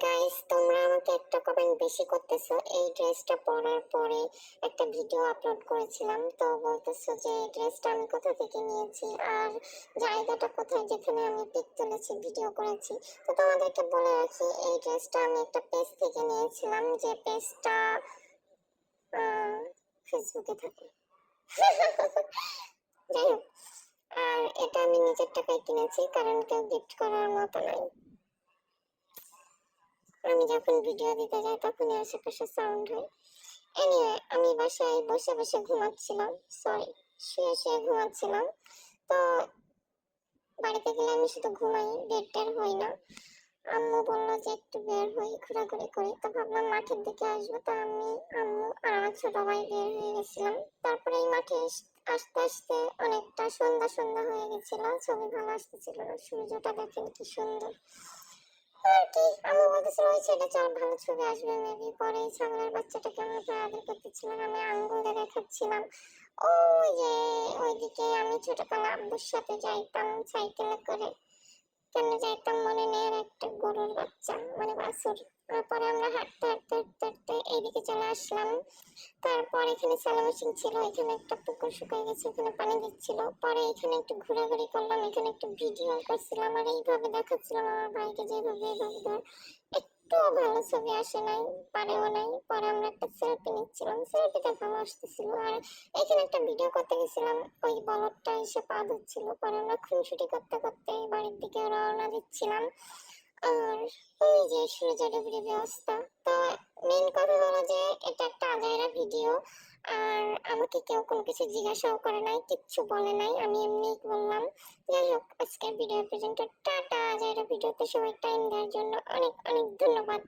Guys, তোমরা আমাকে একটা কমেন্ট বেশি করতেছো। এই ড্রেসটা পরার পরে একটা ভিডিও আপলোড করেছিলাম, তো বলতেছো যে এই ড্রেসটা আমি কোথা থেকে নিয়েছি আর জায়গাটা কোথায় যেখানে আমি পিক তুলেছি, ভিডিও করেছি। তো তোমাদেরকে বলে রাখি, এই ড্রেসটা আমি একটা পেজ থেকে নিয়েছিলাম, যে পেজটা ফেসবুকে থাকে। যাই হোক, আর এটা আমি নিজের টাকায় কিনেছি, কারণ কেউ গিফট করার মতো নাই। আমি যখন ভিডিও দিতে যাই তখনই আশেপাশে সাউন্ড হয়। এনিওয়ে, আমি বাসায় বসে বসে ঘুমাচ্ছিলাম, সরি, শুয়ে শুয়ে ঘুমাচ্ছিলাম। তো বাড়িতে গেলে আমি শুধু ঘুমাই, বেড টের হই না। আম্মু বললো যে একটু বের হই, ঘোরাঘুরি করি। তো ভাবলাম মাঠের দিকে আসবো, তো আমি, আম্মু আর আমার ছোট ভাই বের হয়ে গেছিলাম। তারপরে এই মাঠে আসতে আসতে অনেকটা সন্ধ্যা সন্ধ্যা হয়ে গেছিল, ছবি ভালো আসতেছিল না, সূর্যটা দেখেন কি সুন্দর। আর কি, আম্মু বলতেছিল ওই ছেলে চল, ভালো ছবি আসবে মেবি। পরে এই ছাগলের বাচ্চাটাকে আমরা প্রায় আদর করতেছিলাম, আমি আঙ্গুল দিয়ে দেখাচ্ছিলাম। ওই যে ওইদিকে আমি ছোটবেলা আব্বুর সাথে যাইতাম সাইকেলে করে, কেন যাইতাম মনে নেই, আর একটা গরুর বাচ্চা মানে বাছুর। তারপরে আমরা হাঁটতে হাঁটতে হাঁটতে হাঁটতে এইদিকে চলে আসলাম। তারপর এখানে সেলো মেশিন ছিল, এখানে একটা পুকুর শুকিয়ে গেছে, এখানে পানি দিচ্ছিল। পরে এখানে একটু ঘোরাঘুরি করলাম, এখানে একটু ভিডিও করছিলাম আর এইভাবে দেখাচ্ছিলাম আমার ভাইকে যে এভাবে এভাবে ধর। একটু ভালো ছবি আসে নাই, পারেও নাই। পরে আমরা একটা সেলফি নিচ্ছিলাম, সেলফিটা ভালো আসতেছিল। আর এখানে একটা ভিডিও করতে গেছিলাম, ওই বলদটা এসে পা ধুচ্ছিল। পরে আমরা খুনসুটি করতে করতে বাড়ির দিকে রওনা দিচ্ছিলাম। আর ওই যে সূর্য ডুবুরি ব্যবস্থা। তো মেইন কথা হলো যে এটা একটা আজাইরা ভিডিও। আর আমাকে কেউ কোনো কিছু জিজ্ঞাসাও করে নাই, কিচ্ছু বলে নাই, আমি এমনি বললাম। যাই হোক, আজকের ভিডিও পর্যন্ত। টাটা। আজাইরা ভিডিওতে সবাই টাইম দেওয়ার জন্য অনেক অনেক ধন্যবাদ।